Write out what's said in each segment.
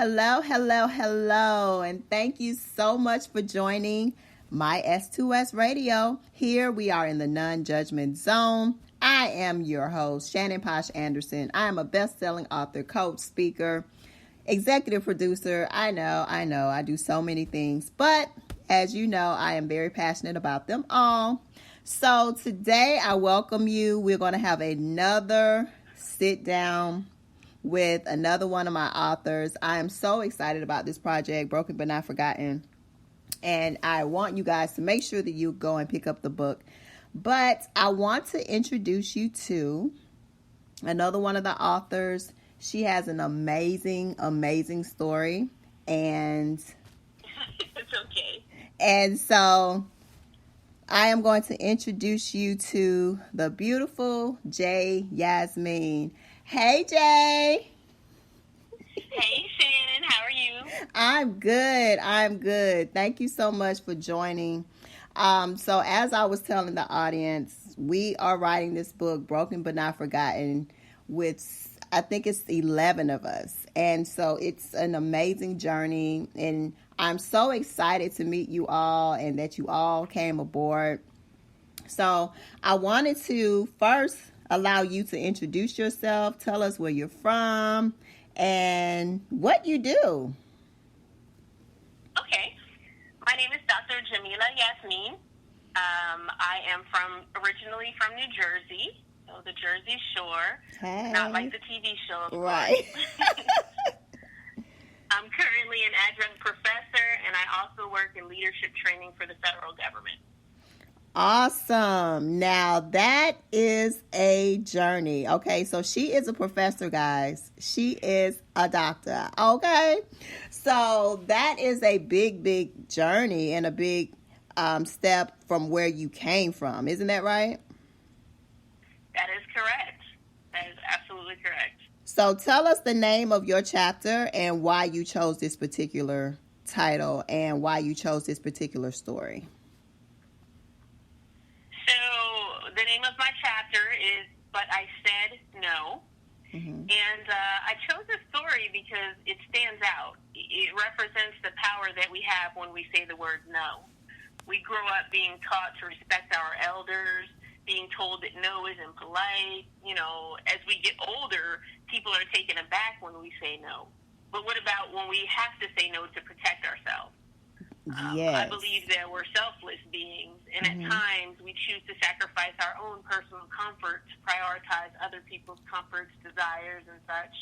Hello, hello, hello, and thank you so much for joining my S2S radio. Here we are in the non-judgment zone. I am your host, Shannon Posh Anderson. I am a best-selling author, coach, speaker, executive producer. I know, I do so many things, but as you know, I am very passionate about them all. So today I welcome you. We're going to have another sit down with another one of my authors. I am so excited about this project, Broken But Not Forgotten. And I want you guys to make sure that you go and pick up the book. But I want to introduce you to another one of the authors. She has an amazing, amazing story. And it's okay. And so I am going to introduce you to the beautiful J.Yasmin. Hey, Jay. Hey, Shannon. How are you? I'm good. Thank you so much for joining. So as I was telling the audience, we are writing this book, Broken But Not Forgotten, with, I think it's 11 of us. And so it's an amazing journey. And I'm so excited to meet you all and that you all came aboard. So I wanted to first allow you to introduce yourself, tell us where you're from, and what you do. Okay. My name is Dr. J.Yasmin. I am originally from New Jersey, so the Jersey Shore. Hey. Not like the TV show, of right. I'm currently an adjunct professor, and I also work in leadership training for the federal government. Awesome. Now that is a journey. Okay, so she is a professor, guys. She is a doctor. Okay, so that is a big journey and a big step from where you came from. Isn't that right? That is correct. That is absolutely correct. So tell us the name of your chapter and why you chose this particular title and why you chose this particular story. So the name of my chapter is But I Said No. Mm-hmm. And I chose this story because it stands out. It represents the power that we have when we say the word no. We grow up being taught to respect our elders, being told that no isn't polite. You know, as we get older, people are taken aback when we say no. But what about when we have to say no to protect ourselves? Yes. I believe that we're selfless beings, and at times we choose to sacrifice our own personal comfort to prioritize other people's comforts, desires, and such.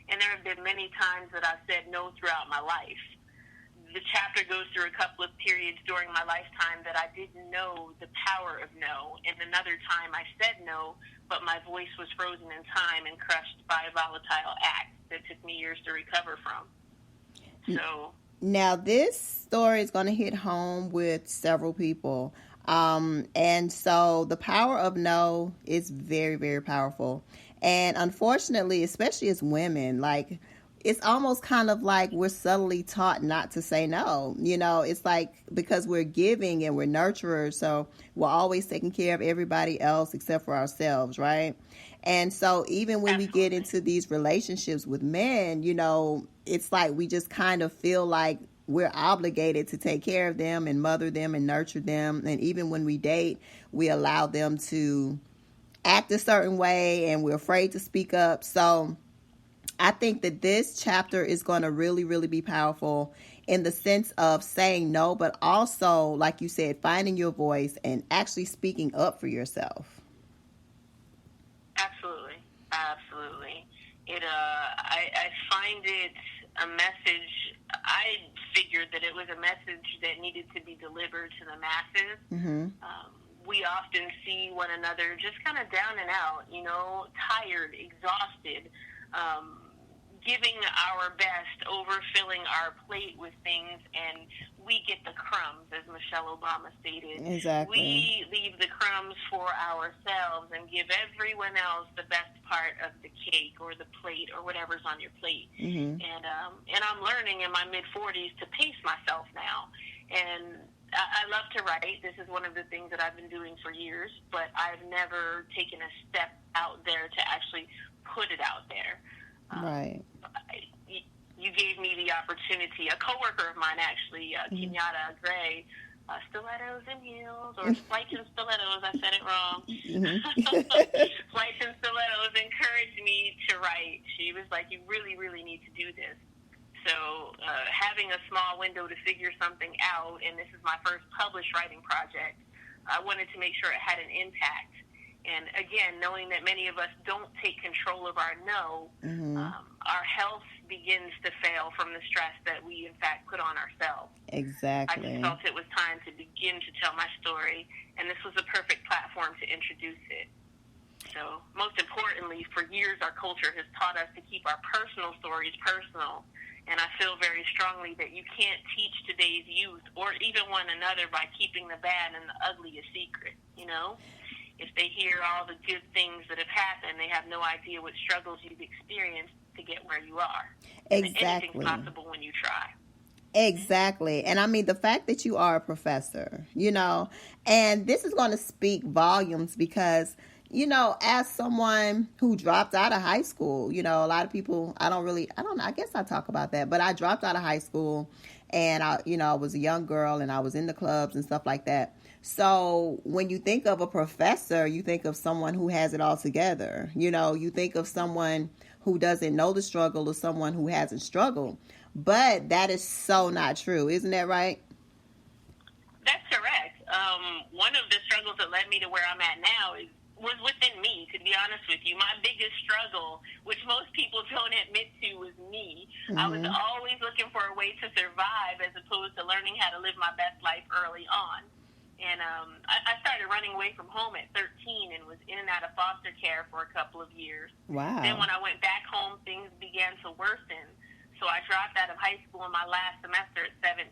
And there have been many times that I've said no throughout my life. The chapter goes through a couple of periods during my lifetime that I didn't know the power of no, and another time I said no, but my voice was frozen in time and crushed by a volatile act that took me years to recover from. So now, this story is going to hit home with several people. And so the power of no is very powerful. And unfortunately, especially as women, like, it's almost kind of like we're subtly taught not to say no. You know, it's like because we're giving and we're nurturers, so we're always taking care of everybody else except for ourselves, right? And so even when we get into these relationships with men, you know, it's like we just kind of feel like we're obligated to take care of them and mother them and nurture them. And even when we date, we allow them to act a certain way and we're afraid to speak up. So I think that this chapter is going to really be powerful in the sense of saying no, but also, like you said, finding your voice and actually speaking up for yourself. Absolutely. I find it a message. I figured that it was a message that needed to be delivered to the masses. Mm-hmm. We often see one another just kind of down and out, you know, tired, exhausted, giving our best, overfilling our plate with things, and we get the crumbs, as Michelle Obama stated. Exactly. We leave the crumbs for ourselves and give everyone else the best part of the cake or the plate or whatever's on your plate. Mm-hmm. And I'm learning in my mid-40s to pace myself now. And I love to write. This is one of the things that I've been doing for years, but I've never taken a step out there to actually put it out there. Right. You gave me the opportunity. A coworker of mine, actually, Kenyatta Gray, stilettos and heels, or flights and stilettos. I said it wrong. Flights and stilettos encouraged me to write. She was like, "You really, really need to do this." So having a small window to figure something out, and this is my first published writing project, I wanted to make sure it had an impact. And again, knowing that many of us don't take control of our no, our health begins to fail from the stress that we, in fact, put on ourselves. Exactly. I just felt it was time to begin to tell my story, and this was a perfect platform to introduce it. So, most importantly, for years, our culture has taught us to keep our personal stories personal. And I feel very strongly that you can't teach today's youth or even one another by keeping the bad and the ugly a secret, you know? If they hear all the good things that have happened, they have no idea what struggles you've experienced to get where you are. Exactly. Anything's possible when you try. Exactly. And I mean, the fact that you are a professor, you know, and this is going to speak volumes because, you know, as someone who dropped out of high school, you know, a lot of people, I don't know, I guess I talk about that, but I dropped out of high school and I was a young girl and I was in the clubs and stuff like that. So when you think of a professor, you think of someone who has it all together. You know, you think of someone who doesn't know the struggle or someone who hasn't struggled. But that is so not true. Isn't that right? That's correct. One of the struggles that led me to where I'm at now was within me, to be honest with you. My biggest struggle, which most people don't admit to, was me. I was always looking for a way to survive as opposed to learning how to live my best life early on. And I started running away from home at 13 and was in and out of foster care for a couple of years. Wow. Then when I went back home, things began to worsen. So I dropped out of high school in my last semester at 17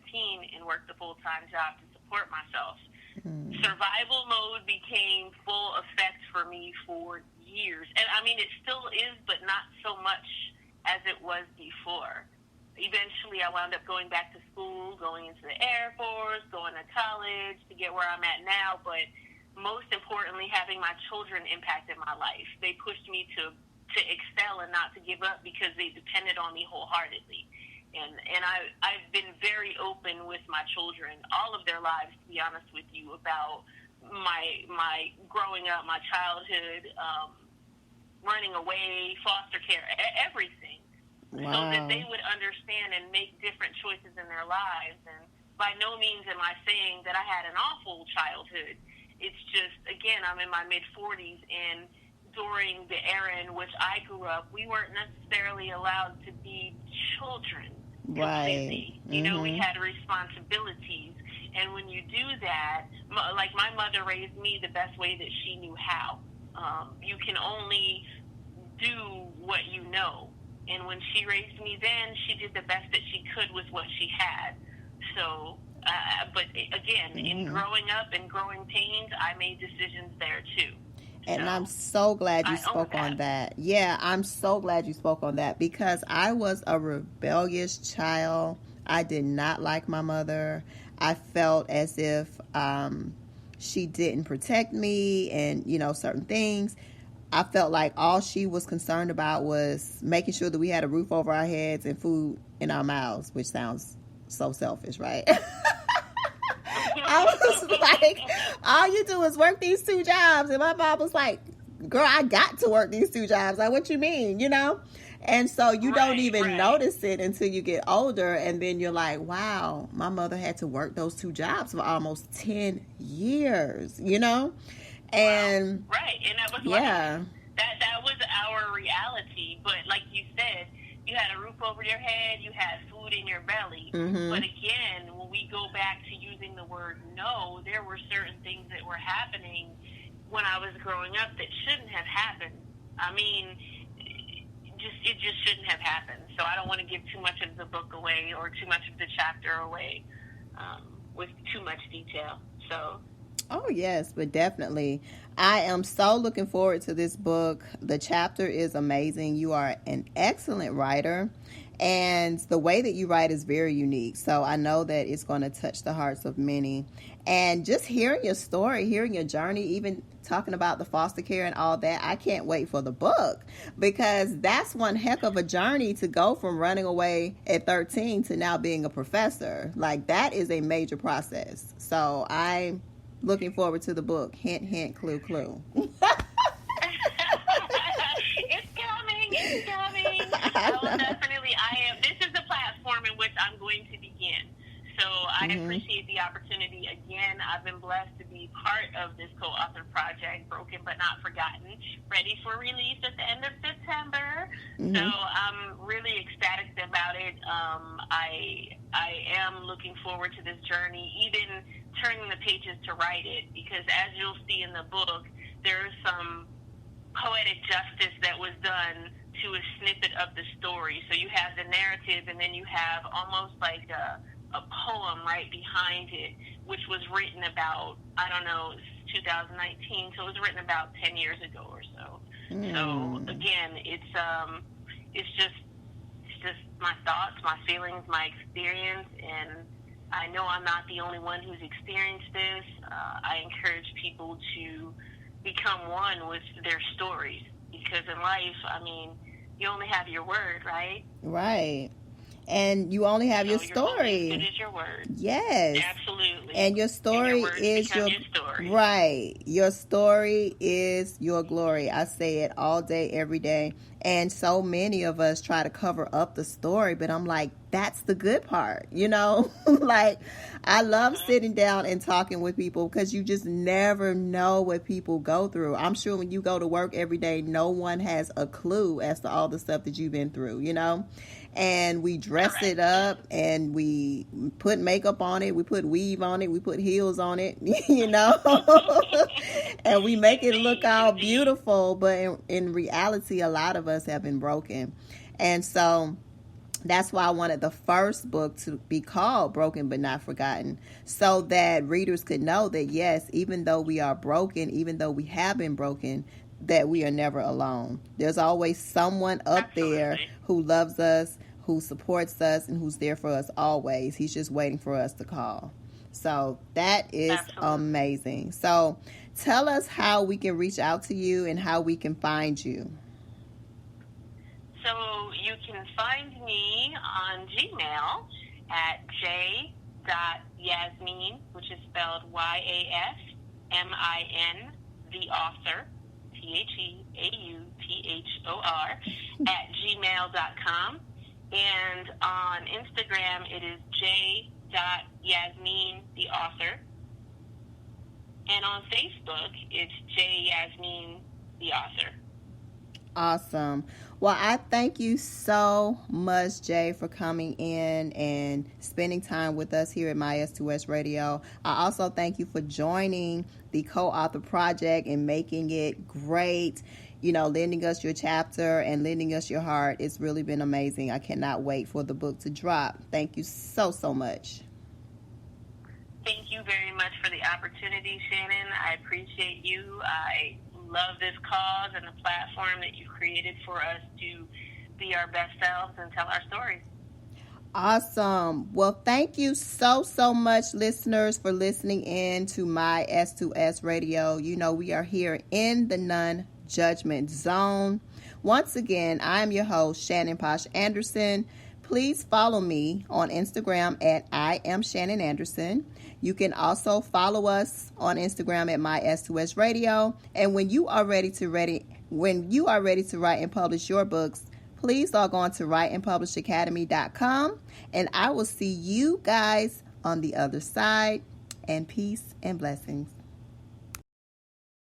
and worked a full-time job to support myself. Survival mode became full effect for me for years. And I mean, it still is, but not so much as it was before. Eventually, I wound up going back to school, going into the Air Force, going to college to get where I'm at now. But most importantly, having my children impacted my life. They pushed me to excel and not to give up because they depended on me wholeheartedly. And I've been very open with my children, all of their lives, to be honest with you, about my growing up, my childhood, running away, foster care, everything. Wow. So that they would understand and make different choices in their lives. And by no means am I saying that I had an awful childhood. It's just, again, I'm in my mid-40s, and during the era in which I grew up, we weren't necessarily allowed to be children completely. Right. You know, we had responsibilities. And when you do that, like my mother raised me the best way that she knew how. You can only do what you know. And when she raised me then, she did the best that she could with what she had. So, but again, in growing up and growing pains, I made decisions there too. And I'm so glad you spoke on that. Yeah, I'm so glad you spoke on that because I was a rebellious child. I did not like my mother. I felt as if she didn't protect me and, you know, certain things. I felt like all she was concerned about was making sure that we had a roof over our heads and food in our mouths, which sounds so selfish, right? I was like, all you do is work these 2 jobs. And my mom was like, girl, I got to work these 2 jobs. Like, what you mean, you know? And so you don't even notice it until you get older. And then you're like, wow, my mother had to work those 2 jobs for almost 10 years, you know? And right. And that was that was our reality. But like you said, you had a roof over your head, you had food in your belly. But again, when we go back to using the word no, there were certain things that were happening when I was growing up that shouldn't have happened. I mean, it just shouldn't have happened. So I don't want to give too much of the book away or too much of the chapter away with too much detail. So. Oh, yes, but definitely. I am so looking forward to this book. The chapter is amazing. You are an excellent writer. And the way that you write is very unique. So I know that it's going to touch the hearts of many. And just hearing your story, hearing your journey, even talking about the foster care and all that, I can't wait for the book, because that's one heck of a journey to go from running away at 13 to now being a professor. Like, that is a major process. So I'm looking forward to the book. Hint, hint, clue, clue. It's coming. This is the platform in which I'm going to begin. So I appreciate the opportunity. Again, I've been blessed to be part of this co-author project, Broken But Not Forgotten, ready for release at the end of September. So I'm really ecstatic about it. I am looking forward to this journey, even turning the pages to write it, because as you'll see in the book, there is some poetic justice that was done to a snippet of the story. So you have the narrative, and then you have almost like a poem right behind it, which was written about, I don't know, it's 2019, so it was written about 10 years ago or so. So again, it's just my thoughts, my feelings, my experience, and I know I'm not the only one who's experienced this. I encourage people to become one with their stories, because in life, I mean, you only have your word, right? Right. And you only have your story. It is your word. Yes. Absolutely. And your story is your story. Right. Your story is your glory. I say it all day, every day. And so many of us try to cover up the story, but I'm like, that's the good part, you know? Like, I love sitting down and talking with people, because you just never know what people go through. I'm sure when you go to work every day, no one has a clue as to all the stuff that you've been through, you know? And we dress it up, and we put makeup on it, we put weave on it, we put heels on it, you know, and we make it look all beautiful, but in reality, a lot of us have been broken. And so that's why I wanted the first book to be called Broken But Not Forgotten, so that readers could know that, yes, even though we are broken, even though we have been broken, that we are never alone. There's always someone up there who loves us, who supports us, and who's there for us always. He's just waiting for us to call. So that is amazing. So tell us how we can reach out to you and how we can find you. So you can find me on Gmail at j.yasmin, which is spelled YASMIN, the author, THEAUTHOR, at gmail.com. And on Instagram, it is j.yasmin, the author. And on Facebook, it's J.Yasmin, the author. Awesome. Well, I thank you so much, Jay, for coming in and spending time with us here at My S2S Radio. I also thank you for joining the co-author project and making it great. You know, lending us your chapter and lending us your heart. It's really been amazing. I cannot wait for the book to drop. Thank you so, so much. Thank you very much for the opportunity, Shannon. I appreciate you. I love this cause and the platform that you created for us to be our best selves and tell our stories. Awesome. Well, thank you so, so much, listeners, for listening in to My S2S Radio. You know, we are here in the non-judgment zone. Once again, I'm your host, Shannon Posh Anderson. Please follow me on Instagram at I am Shannon Anderson. You can also follow us on Instagram at My S2S Radio. And when you are ready to write and publish your books, please log on to writeandpublishacademy.com. And I will see you guys on the other side. And peace and blessings.